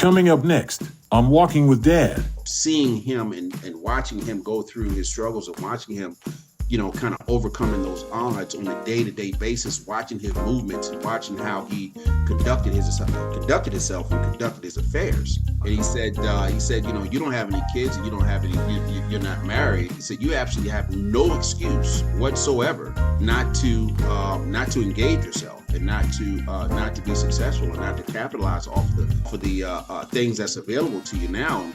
Coming up next, I'm Walking with Dad. Seeing him and watching him go through his struggles and watching him, kind of overcoming those odds on a day-to-day basis, watching his movements and watching how he conducted himself and conducted his affairs. And he said, you don't have any kids and you don't have any, you're not married. He said, you actually have no excuse whatsoever not to engage yourself and not to be successful and not to capitalize off the things that's available to you now.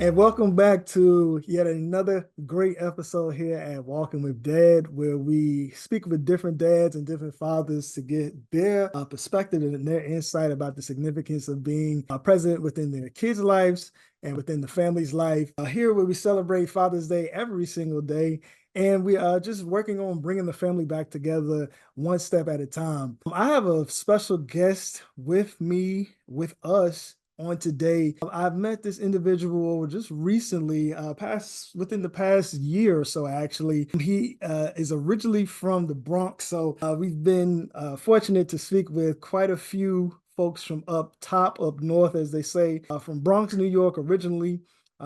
And welcome back to yet another great episode here at Walking with Dad, where we speak with different dads and different fathers to get their perspective and their insight about the significance of being present within their kids' lives and within the family's life. Here where we celebrate Father's Day every single day. And we are just working on bringing the family back together one step at a time. I have a special guest with us on today. I've met this individual just recently, within the past year or so, actually. He is originally from the Bronx, so we've been fortunate to speak with quite a few folks from up north, as they say, from Bronx, New York originally.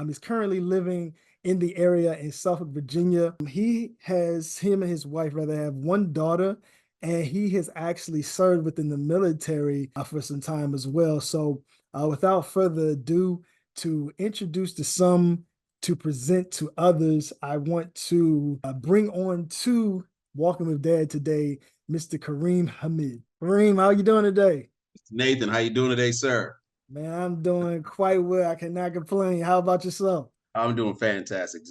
He's currently living in the area in Suffolk, Virginia. Him and his wife have one daughter, and he has actually served within the military for some time as well. So without further ado, to introduce to some, to present to others, I want to bring on to Walking with Dad today, Mr. Kareem Hamid. Kareem, how you doing today? Nathan, how you doing today, sir? Man, I'm doing quite well. I cannot complain. How about yourself? I'm doing fantastic.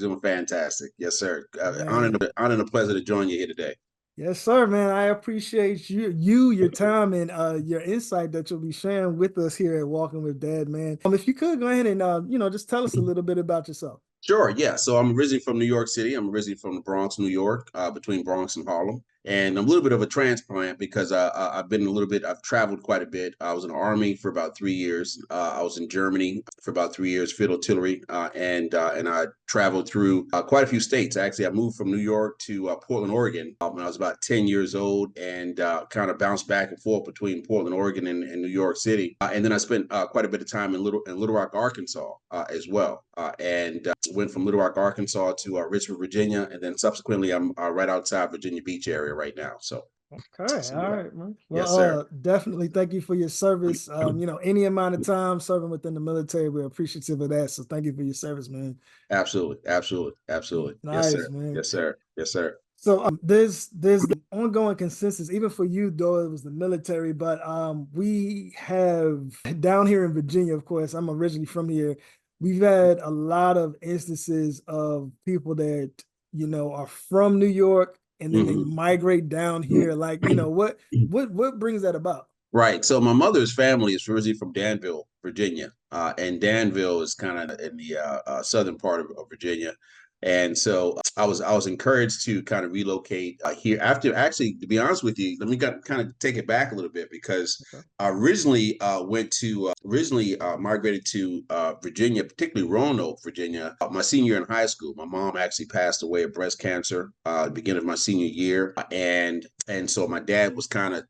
Yes, sir. Honor and a pleasure to join you here today. Yes, sir, man. I appreciate your time and your insight that you'll be sharing with us here at Walking with Dad, man. If you could go ahead and just tell us a little bit about yourself. Sure, yeah. So I'm originally from New York City. I'm originally from the Bronx, New York, between Bronx and Harlem. And I'm a little bit of a transplant because I've traveled quite a bit. I was in the Army for about 3 years. I was in Germany for about 3 years, field artillery, and I traveled through quite a few states. Actually, I moved from New York to Portland, Oregon when I was about 10 years old, and kind of bounced back and forth between Portland, Oregon, and New York City. And then I spent quite a bit of time in Little Rock, Arkansas, as well, and went from Little Rock, Arkansas to Richmond, Virginia, and then subsequently I'm right outside Virginia Beach area right now. So okay, so, all yeah. right, man. Well, Yes, sir. definitely thank you for your service. Any amount of time serving within the military, we're appreciative of that. So thank you for your service, man. Absolutely. Yes, Nice, sir. man. Yes, sir. Yes, sir. So there's the ongoing consensus, even for you, though it was the military, but we have down here in Virginia, of course, I'm originally from here. We've had a lot of instances of people that, are from New York and then they migrate down here. Like, what brings that about? Right. So my mother's family is originally from Danville, Virginia, and Danville is kind of in the southern part of Virginia. And so I was encouraged to kind of relocate here. After, actually, to be honest with you, let me kind of take it back a little bit, because Okay. I originally migrated to Virginia, particularly Roanoke, Virginia, my senior year in high school. My mom actually passed away of breast cancer at the beginning of my senior year, and so my dad was kind of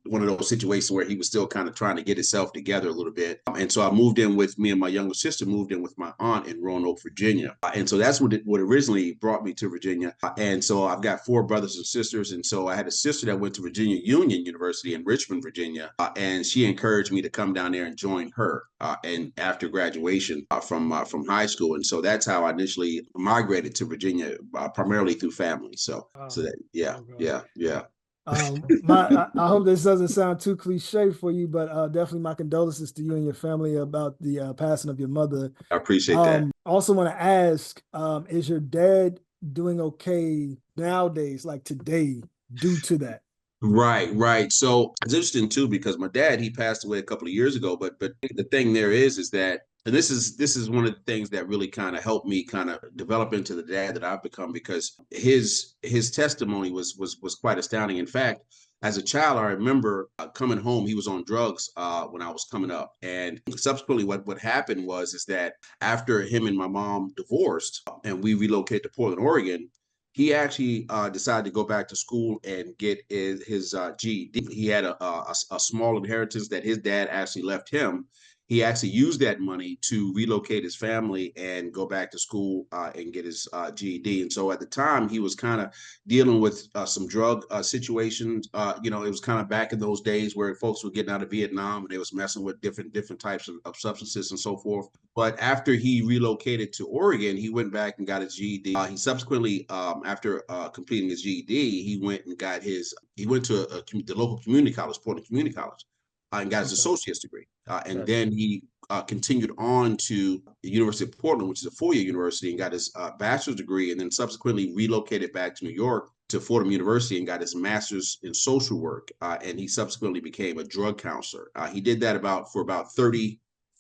one of those situations where he was still kind of trying to get himself together a little bit. And so I moved in with me and my younger sister moved in with my aunt in Roanoke, Virginia. And so that's what originally brought me to Virginia. And so I've got 4 brothers and sisters. And so I had a sister that went to Virginia Union University in Richmond, Virginia. And she encouraged me to come down there and join her. And after graduation from high school. And so that's how I initially migrated to Virginia, primarily through family. So that, yeah, Okay. yeah. I hope this doesn't sound too cliche for you, but definitely my condolences to you and your family about the passing of your mother. I appreciate that. Also want to ask, is your dad doing okay nowadays, like today, due to that? Right. So it's interesting too, because my dad, he passed away a couple of years ago, but the thing there is that, and this is one of the things that really kind of helped me kind of develop into the dad that I've become, because his testimony was quite astounding. In fact, as a child, I remember coming home. He was on drugs when I was coming up, and subsequently, what happened is that after him and my mom divorced, and we relocated to Portland, Oregon, he actually decided to go back to school and get his GED. He had a small inheritance that his dad actually left him. He actually used that money to relocate his family and go back to school and get his GED. And so at the time, he was kind of dealing with some drug situations. It was kind of back in those days where folks were getting out of Vietnam and they was messing with different types of substances and so forth. But after he relocated to Oregon, he went back and got his GED. He subsequently, after completing his GED, he went and got he went to the local community college, Portland Community College, and got his associate's degree. And then he continued on to the University of Portland, which is a four-year university, and got his bachelor's degree, and then subsequently relocated back to New York to Fordham University and got his master's in social work. And he subsequently became a drug counselor. He did that for about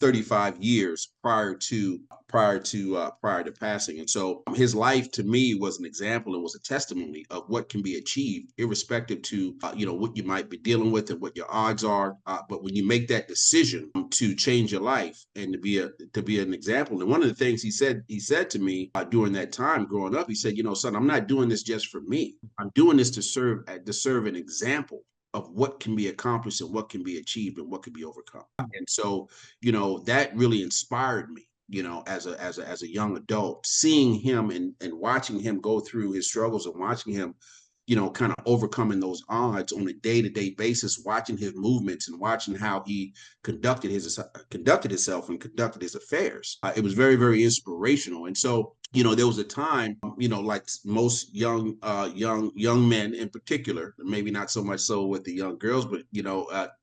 35 years prior to passing. And so his life to me was an example and was a testimony of what can be achieved, irrespective to what you might be dealing with and what your odds are. But when you make that decision to change your life and to be an example, and one of the things he said to me during that time growing up, he said, son, I'm not doing this just for me. I'm doing this to serve an example of what can be accomplished and what can be achieved and what can be overcome. And so, that really inspired me, as a young adult, seeing him and watching him go through his struggles and watching him, kind of overcoming those odds on a day-to-day basis, watching his movements and watching how he conducted himself and conducted his affairs. It was very, very inspirational. And so, there was a time, like most young men in particular, maybe not so much so with the young girls, but,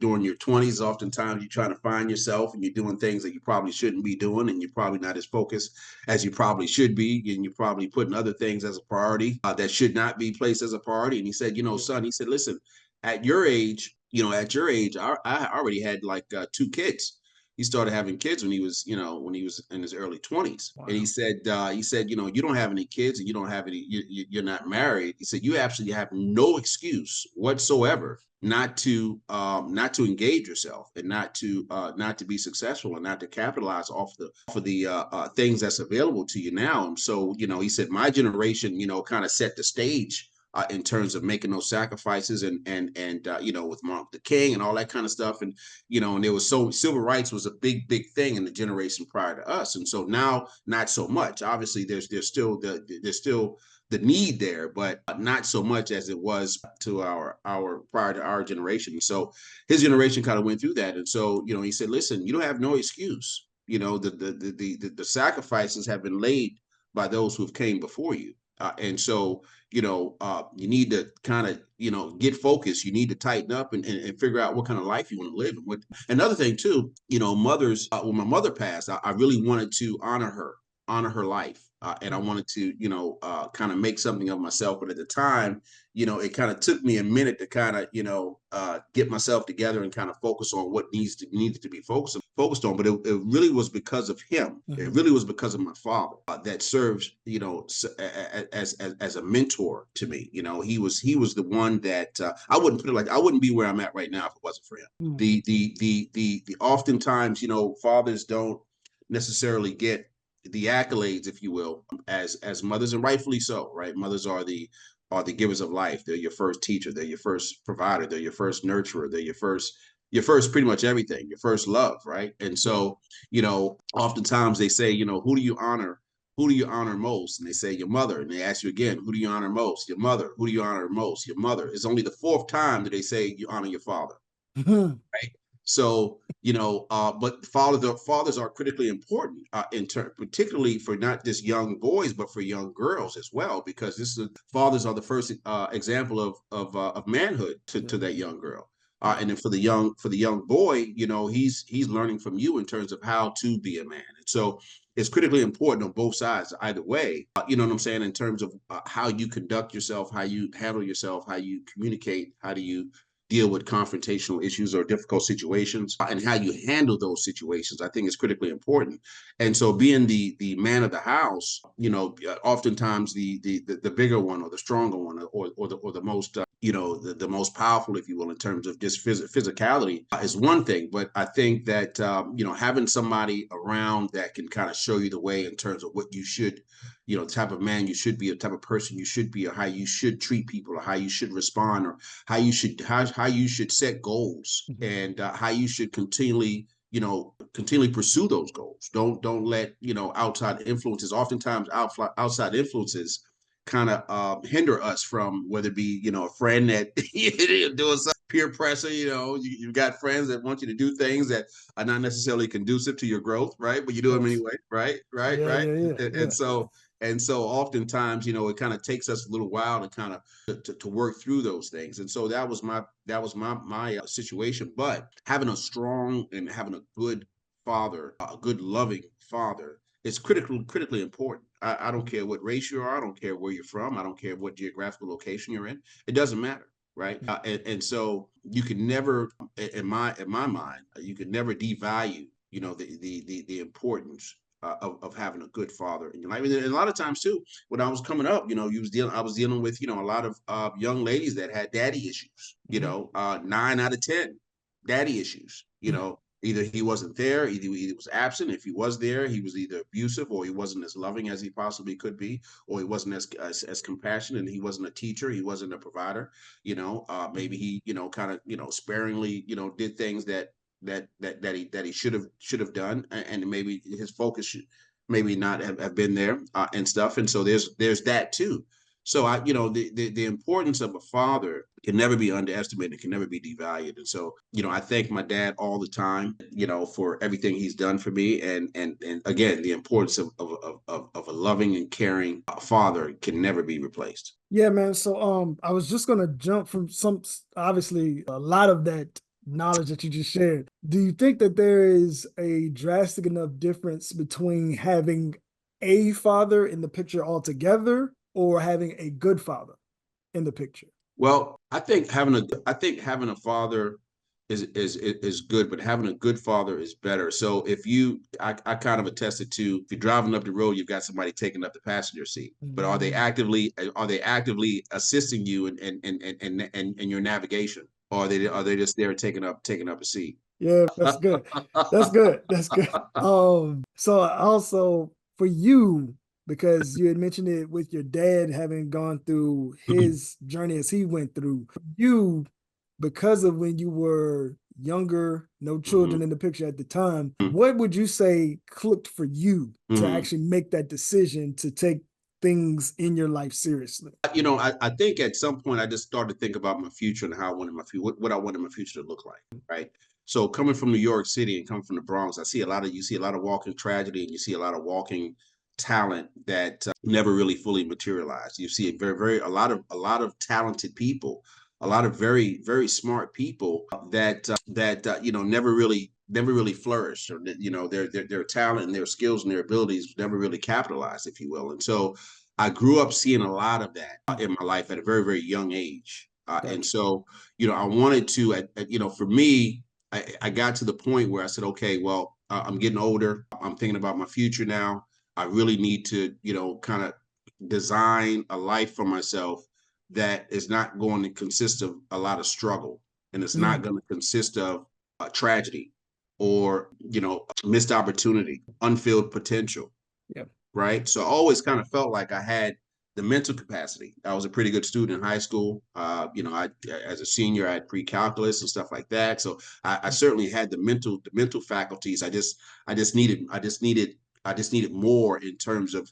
during your 20s, oftentimes you're trying to find yourself and you're doing things that you probably shouldn't be doing. And you're probably not as focused as you probably should be. And you're probably putting other things as a priority that should not be placed as a priority. And he said, son, he said, listen, at your age, I already had like 2 kids. He started having kids when he was in his early 20s. Wow. And he said, you don't have any kids and you don't have any, you're not married. He said, you absolutely have no excuse whatsoever not to engage yourself and not to be successful and not to capitalize off of the things that's available to you now. And so, he said, my generation, kind of set the stage in terms of making those sacrifices and with Martin Luther King and all that kind of stuff. And, and there was civil rights was a big thing in the generation prior to us. And so now, not so much. Obviously, there's still the need there, but not so much as it was to our prior to our generation. So his generation kind of went through that. And so, he said, listen, you don't have no excuse. The sacrifices have been laid by those who've came before you. And so, you need to kind of, get focused. You need to tighten up and figure out what kind of life you want to live. And another thing too, mothers, when my mother passed, I really wanted to honor her life. And I wanted to, kind of make something of myself. But at the time, it kind of took me a minute to kind of, get myself together and kind of focus on what needed to be focused on. But it really was because of him. Mm-hmm. It really was because of my father that serves, as a mentor to me. He was the one that I wouldn't be where I'm at right now if it wasn't for him. Mm-hmm. The oftentimes, fathers don't necessarily get the accolades, if you will, as mothers, and rightfully so, right? Mothers are the givers of life. They're your first teacher. They're your first provider. They're your first nurturer. They're your first pretty much everything, your first love, right? And so, oftentimes they say, who do you honor most? And they say your mother. And they ask you again, who do you honor most? Your mother. Who do you honor most? Your mother. It's only the 4th time that they say you honor your father, right? So, but fathers are critically important particularly for not just young boys, but for young girls as well, because fathers are the first example of manhood to that young girl. And then for the young boy, he's learning from you in terms of how to be a man. And so it's critically important on both sides, either way, you know what I'm saying, in terms of how you conduct yourself, how you handle yourself, how you communicate, how do you deal with confrontational issues or difficult situations, and how you handle those situations, I think is critically important. And so being the man of the house, oftentimes the bigger one or the stronger one or the most the most powerful, if you will, in terms of just physicality is one thing. But I think that, having somebody around that can kind of show you the way in terms of what you should, the type of man you should be, the type of person you should be, or how you should treat people, or how you should respond, or how you should set goals, and how you should continually pursue those goals. Don't let, outside influences, oftentimes outside influences kind of hinder us from, whether it be, a friend that doing some peer pressure. You've got friends that want you to do things that are not necessarily conducive to your growth, right? But you do them anyway, right? Yeah, Right. yeah, yeah, And, yeah. and so oftentimes, it kind of takes us a little while to kind of to work through those things. And so that was my situation. But having a strong and having a good father, a good loving father, is critically important. I don't care what race you are. I don't care where you're from. I don't care what geographical location you're in. It doesn't matter, right? And so you can never, in my mind, you can never devalue, the importance of having a good father in your life. And a lot of times too, when I was coming up, I was dealing with, a lot of young ladies that had daddy issues. 9 out of 10 daddy issues. Either he wasn't there, either he was absent. If he was there, he was either abusive, or he wasn't as loving as he possibly could be, or he wasn't as compassionate. He wasn't a teacher. He wasn't a provider. Maybe he, kind of, sparingly, did things that he should have done, and maybe his focus should maybe not have been there, and stuff. And so there's that too. So the importance of a father can never be underestimated, can never be devalued. And so, I thank my dad all the time, for everything he's done for me. And again, the importance of a loving and caring father can never be replaced. Yeah, man. So I was just gonna jump from obviously a lot of that knowledge that you just shared. Do you think that there is a drastic enough difference between having a father in the picture altogether, or having a good father in the picture? Well, I think having a father is good, but having a good father is better. So I kind of attested to, if you're driving up the road, you've got somebody taking up the passenger seat. But are they actively assisting you in your navigation? Or are they just there taking up a seat? Yeah, that's good. That's good. That's good. So also for you, because you had mentioned it with your dad having gone through his journey as he went through, you, because of when you were younger, no children Mhm. in the picture at the time, what would you say clicked for you to Mhm. actually make that decision to take things in your life seriously? I think at some point I just started to think about my future and how I wanted my future, what I wanted my future to look like, right? So coming from New York City and coming from the Bronx, you see a lot of walking tragedy, and you see a lot of walking talent that never really fully materialized. You see a lot of talented people, a lot of very very smart people that never really flourished, or that, their talent and their skills and their abilities never really capitalized, if you will. And so I grew up seeing a lot of that in my life at a very, very young age. And Gotcha. so, I wanted to, for me, I got to the point where I said, okay, well, I'm getting older. I'm thinking about my future now. I really need to, kind of design a life for myself that is not going to consist of a lot of struggle, and it's not Mm, going to consist of tragedy, or, missed opportunity, unfilled potential, yeah. right? So I always kind of felt like I had the mental capacity. I was a pretty good student in high school. As a senior, I had pre-calculus and stuff like that. So I certainly had the mental faculties. I just needed more in terms of,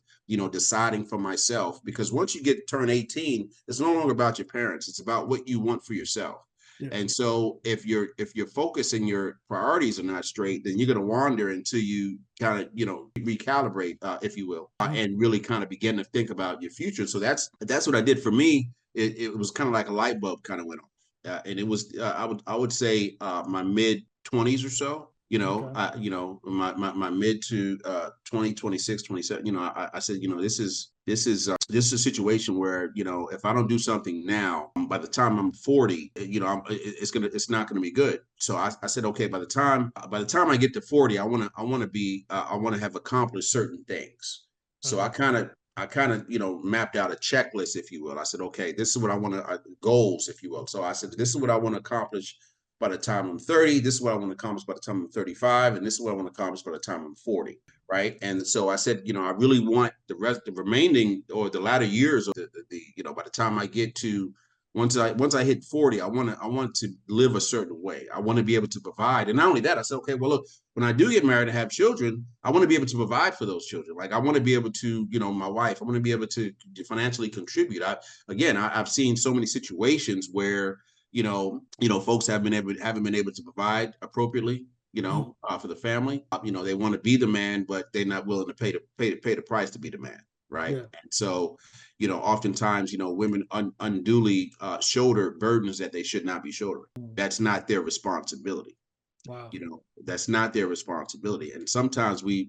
deciding for myself. Because once you turn 18, it's no longer about your parents. It's about what you want for yourself. Yeah. And so if your focus and your priorities are not straight, then you're going to wander until you kind of, recalibrate, if you will, Mhm. and really kind of begin to think about your future. So that's what I did. For me, it was kind of like a light bulb kind of went off, and it was, I would say, my mid 20s or so. Okay. My mid to 20, 26, 27. I said, this is a situation where, if I don't do something now, by the time I'm 40, it's not gonna be good. So I said, okay, by the time I get to 40, I want to have accomplished certain things. So I Uh-huh. kind of I kind of, mapped out a checklist, if you will. I said, okay, this is what I want to, goals, if you will. So I said, this is what I want to accomplish by the time I'm 30. This is what I want to accomplish by the time I'm 35. And this is what I want to accomplish by the time I'm 40. Right. And so I said, I really want the remaining or the latter years of by the time I get to, once I hit 40, I want to live a certain way. I want to be able to provide. And not only that, I said, okay, well, look, when I do get married and have children, I want to be able to provide for those children. Like I want to be able to, my wife, I want to be able to financially contribute. I've seen so many situations where, folks haven't been able to provide appropriately, for the family. They want to be the man, but they're not willing to pay the price to be the man. Right. Yeah. And so, oftentimes, women unduly shoulder burdens that they should not be shouldering. That's not their responsibility. Wow. That's not their responsibility. And sometimes we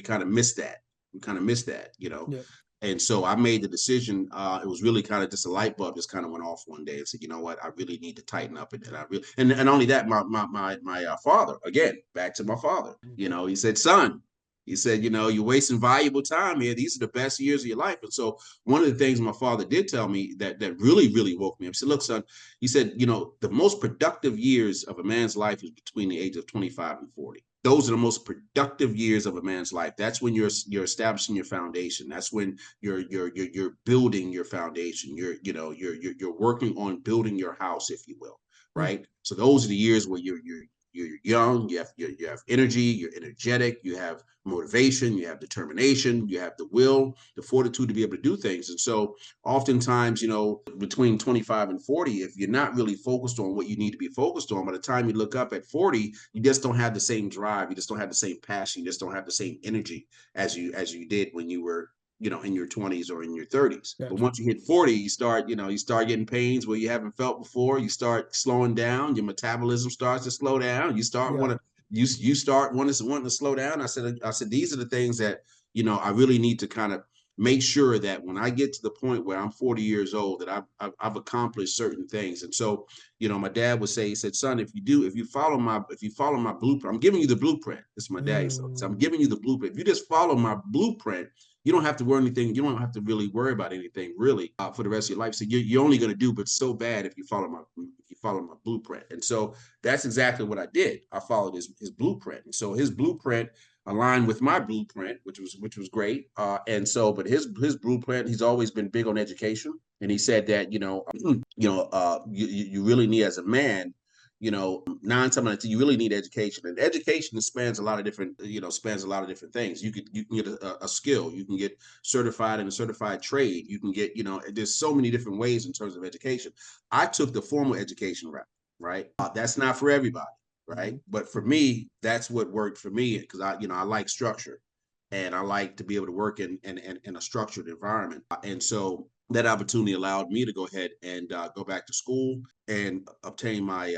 kind of miss that. We kind of miss that, Yeah. And so I made the decision. It was really kind of just a light bulb just kind of went off one day and said, you know what, I really need to tighten up. And I really, and only that, my father, again, back to my father, he said, son, he said, you're wasting valuable time here. These are the best years of your life. And so one of the things my father did tell me that really, really woke me up. He said, look, son, he said, the most productive years of a man's life is between the age of 25 and 40. Those are the most productive years of a man's life. That's when you're establishing your foundation. That's when you're building your foundation. You're working on building your house, if you will. Right. So those are the years where you're young, you have energy, you're energetic, you have motivation, you have determination, you have the will, the fortitude to be able to do things. And so oftentimes, between 25 and 40, if you're not really focused on what you need to be focused on, by the time you look up at 40, you just don't have the same drive, you just don't have the same passion, you just don't have the same energy as you did when you were in your 20s or in your 30s. Gotcha. But once you hit 40, you start getting pains where you haven't felt before. You start slowing down. Your metabolism starts to slow down. You start wanting to slow down. I said, these are the things that, I really need to kind of make sure that when I get to the point where I'm 40 years old, that I've accomplished certain things. And so, my dad would say, he said, son, if you follow my blueprint, I'm giving you the blueprint. This is my dad. So I'm giving you the blueprint. If you just follow my blueprint, you don't have to worry anything. You don't have to really worry about anything really for the rest of your life. So you're only going to do, but so bad if you follow my blueprint. And so that's exactly what I did. I followed his blueprint. And so his blueprint aligned with my blueprint, which was great. But his blueprint, he's always been big on education. And he said that, you really need, as a man, 9 times out of 10, you really need education, and education spans a lot of different things. You can get a skill, you can get certified in a certified trade, you can get, there's so many different ways in terms of education. I took the formal education route, right? That's not for everybody, right? But for me, that's what worked for me, because I like structure, and I like to be able to work in a structured environment. And so that opportunity allowed me to go ahead and go back to school and obtain my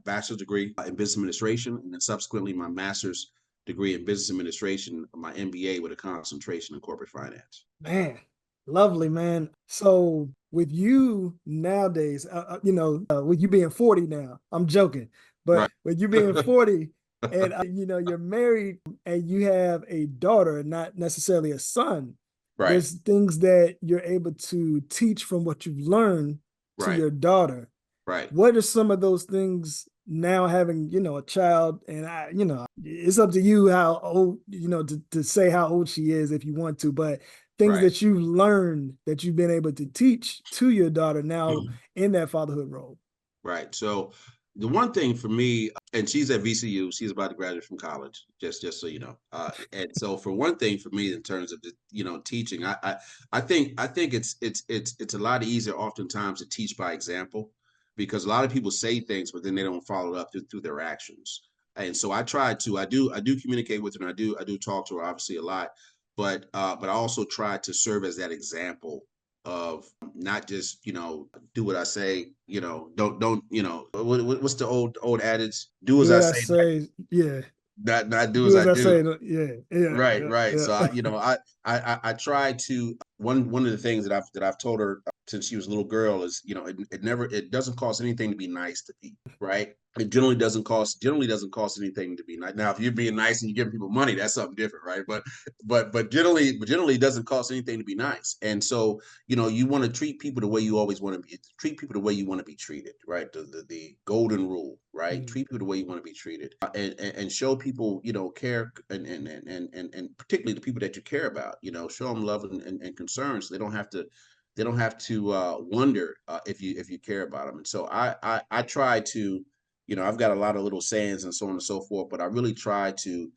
bachelor's degree in business administration, and then subsequently my master's degree in business administration, my MBA with a concentration in corporate finance. Man, lovely, man. So with you nowadays, with you being 40 now, I'm joking, but Right. with you being 40 and, you're married and you have a daughter, not necessarily a son, Right. there's things that you're able to teach from what you've learned to Right. your daughter. Right. What are some of those things now, having, a child, and it's up to you how old, to say how old she is if you want to, but things Right. that you learned that you've been able to teach to your daughter now in that fatherhood role. Right. So the one thing for me, and she's at VCU, she's about to graduate from college, just so you know. And so for one thing for me, in terms of teaching, I think it's a lot easier oftentimes to teach by example, because a lot of people say things, but then they don't follow it up through their actions. And so I do communicate with her, and I do talk to her obviously a lot, but I also try to serve as that example of not just do what I say, don't what's the old adage, do as Do I what I say. say, yeah. not do as Do as I I do. say. Yeah, yeah, Right, yeah, right. So yeah. I try to one of the things that I've told her since she was a little girl is, it doesn't cost anything to be nice to people, right? It generally doesn't cost anything to be nice. Now, if you're being nice and you're giving people money, that's something different, right? But generally it doesn't cost anything to be nice. And so, you want to treat people the way you always want to be, treat people the way you want to be treated, right? The golden rule, right? Mm. Treat people the way you want to be treated, and show people, care, and particularly the people that you care about, show them love and concern, so they don't have to wonder if you care about them. And so I try to, I've got a lot of little sayings and so on and so forth, but really try to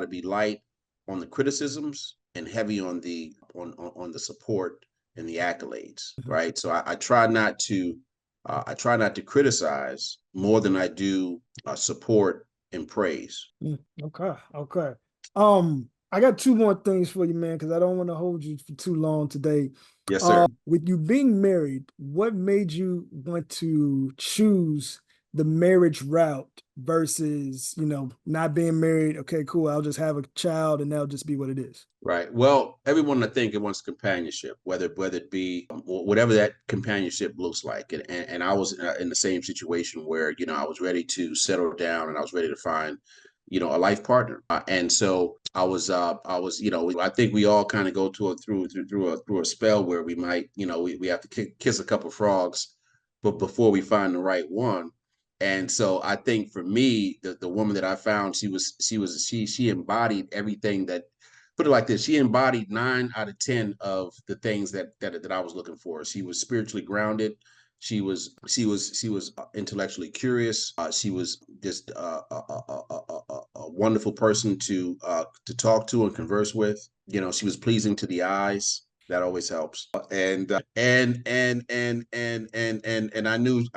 be light on the criticisms and heavy on the support and the accolades, Mhm. right? So I try not to criticize more than I do support and praise. Okay, okay. I got two more things for you, man, because I don't want to hold you for too long today. Yes, sir. With you being married, what made you want to choose the marriage route versus, not being married? Okay, cool. I'll just have a child and that'll just be what it is. Right. Well, everyone I think it wants companionship, whether it be whatever that companionship looks like, and I was in the same situation where I was ready to settle down and I was ready to find a life partner, and so I was I think we all kind of go through a spell where we might we have to kiss a couple frogs, but before we find the right one. And so I think for me, the woman that I found, she embodied everything that, put it like this, she embodied 9 out of 10 of the things that I was looking for. She was spiritually grounded. She was intellectually curious. She was just a wonderful person to talk to and converse with. She was pleasing to the eyes. That always helps. And I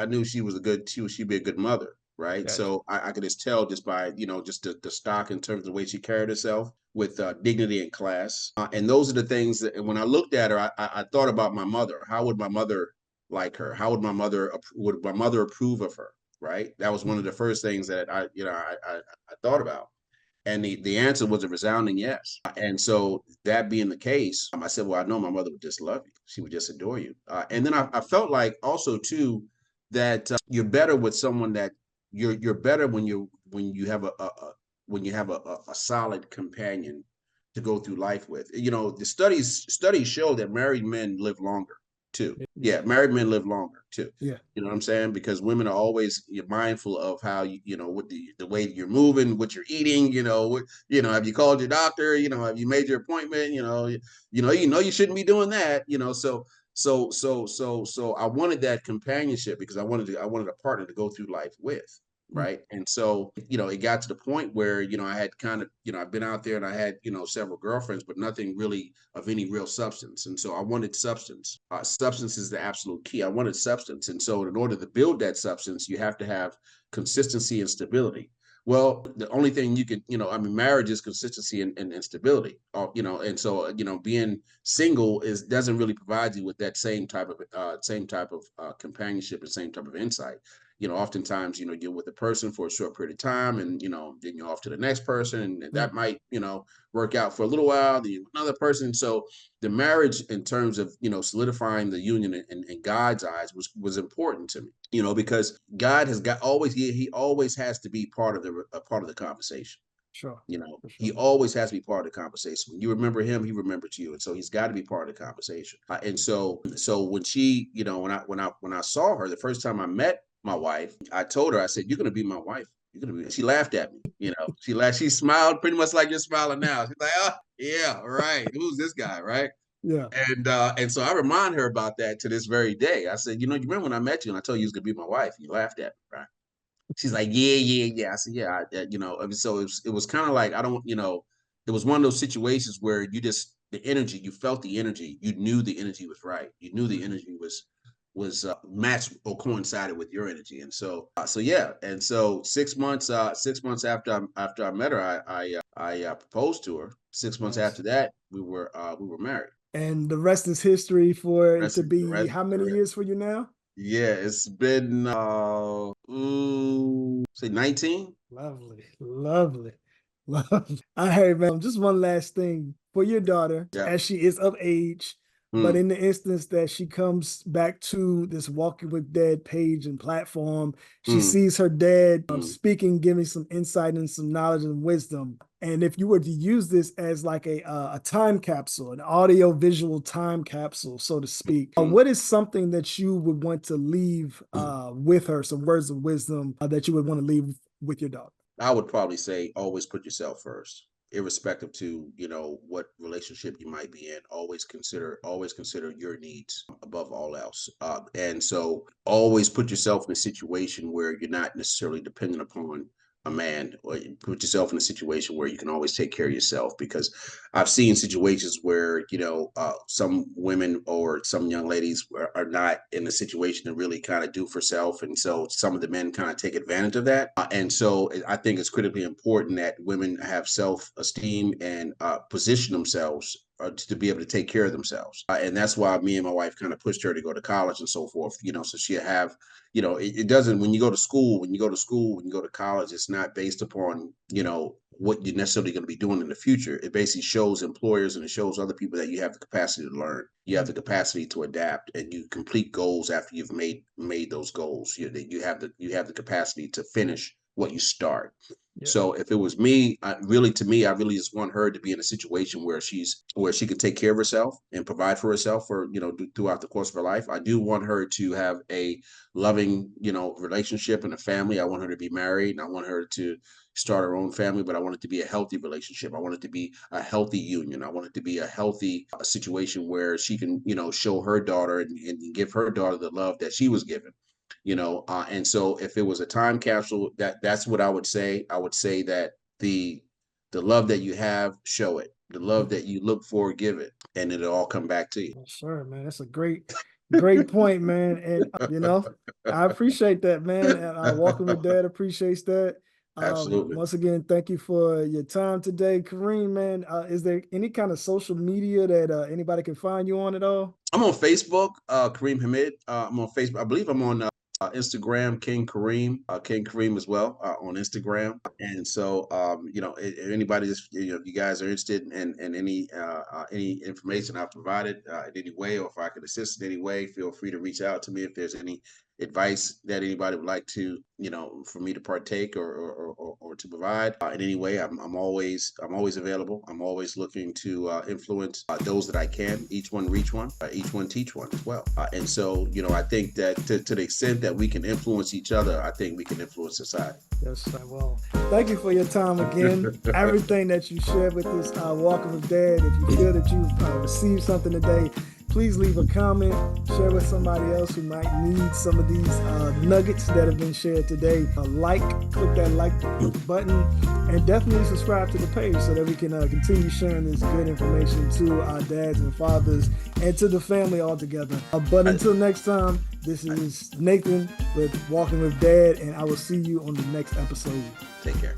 knew she'd be a good mother, right? Gotcha. So I could just tell just by just the stock in terms of the way she carried herself with dignity and class. And those are the things that, when I looked at her, I thought about my mother. How would my mother like her? How would my mother approve of her? Right. That was one of the first things that I thought about. And the answer was a resounding yes. And so that being the case, I said, well, I know my mother would just love you. She would just adore you. And then I felt like also too that you're better with someone that you're better when you have a solid companion to go through life with. The studies show that married men live longer too. Yeah. Yeah, married men live longer too. Yeah. You know what I'm saying? Because women are always, you're mindful of how what the way you're moving, what you're eating. Have you called your doctor? Have you made your appointment? You shouldn't be doing that. So I wanted that companionship because I wanted a partner to go through life with. Mm. Right. And so, it got to the point where, I had kind of, I've been out there and I had, several girlfriends, but nothing really of any real substance. And so I wanted substance. Substance is the absolute key. I wanted substance. And so in order to build that substance, you have to have consistency and stability. Well, the only thing you can, marriage is consistency and stability. And so, being single doesn't really provide you with that same type of companionship and same type of insight. Oftentimes, you're with a person for a short period of time and, then you're off to the next person and Mm. that might, work out for a little while, then another person. So the marriage in terms of, solidifying the union in God's eyes was important to me, because God has got always, he always has to be part of the conversation. Sure. For He sure. always has to be part of the conversation. When you remember him, he remembers you, and so he's got to be part of the conversation. And so when she, when I saw her the first time I met my wife, I told her, I said, "You're going to be my wife. You're going to be." She laughed at me. She laughed. She smiled pretty much like you're smiling now. She's like, "Oh, yeah, right. Who's this guy, right?" Yeah. And so I remind her about that to this very day. I said, "You remember when I met you and I told you you was going to be my wife? You laughed at me, right?" She's like, yeah, yeah, yeah. I said, yeah, so it was kind of like, I don't, it was one of those situations where the energy, you felt the energy, you knew the energy was right. You knew the energy was matched or coincided with your energy. And so yeah. And so 6 months after I met her, I proposed to her. 6 months Nice. after that, we were married. And the rest is history for it Rest, to the be rest, how the many rest. years for you now? Yeah, it's been say 19. Lovely, lovely, lovely. All right, man. Just one last thing for your daughter, Yeah. as she is of age, but in the instance that she comes back to this Walking with Dad page and platform, she sees her dad speaking, giving some insight and some knowledge and wisdom. And if you were to use this as like a time capsule, an audio visual time capsule, so to speak, what is something that you would want to leave with her, some words of wisdom that you would want to leave with your daughter? I would probably say always put yourself first, irrespective to, what relationship you might be in. Always consider your needs above all else. And so always put yourself in a situation where you're not necessarily dependent upon a man, or you put yourself in a situation where you can always take care of yourself. Because I've seen situations where, some women or some young ladies are not in a situation to really kind of do for self. And so some of the men kind of take advantage of that. And so I think it's critically important that women have self-esteem and position themselves to be able to take care of themselves. And that's why me and my wife kind of pushed her to go to college and so forth, so she'll have, it doesn't, when you go to college, it's not based upon, what you're necessarily going to be doing in the future. It basically shows employers and it shows other people that you have the capacity to learn. You have the capacity to adapt, and you complete goals after you've made those goals. You have the capacity to finish what you start. Yeah. So if it was me, I really just want her to be in a situation where she could take care of herself and provide for herself throughout the course of her life. I do want her to have a loving, relationship and a family. I want her to be married, and I want her to start her own family, but I want it to be a healthy relationship. I want it to be a healthy union. I want it to be a healthy situation where she can, show her daughter and give her daughter the love that she was given. And so if it was a time capsule, that's what I would say. I would say that the love that you have, show it. The love that you look for, give it, and it'll all come back to you. Sure, man. That's a great point, man. And I appreciate that, man. And Walking with Dad appreciates that. Absolutely. Once again, thank you for your time today, Kareem, man. Is there any kind of social media that anybody can find you on at all? I'm on Facebook, Kareem Hamid. I'm on Facebook. I believe I'm on Instagram, King Kareem as well, on Instagram. And so, if anybody if you guys are interested in any information I've provided in any way, or if I can assist in any way, feel free to reach out to me. If there's any advice that anybody would like to, for me to partake or to provide in any way, I'm always available. I'm always looking to influence those that I can. Each one reach one, each one teach one as well. And so, I think that to the extent that we can influence each other, I think we can influence society. Yes, well, thank you for your time again. Everything that you shared with us, Walking with Dad. If you feel that you've received something today, please leave a comment, share with somebody else who might need some of these nuggets that have been shared today. Click that like button, and definitely subscribe to the page so that we can continue sharing this good information to our dads and fathers and to the family altogether. But until next time, this is Nathan with Walking with Dad, and I will see you on the next episode. Take care.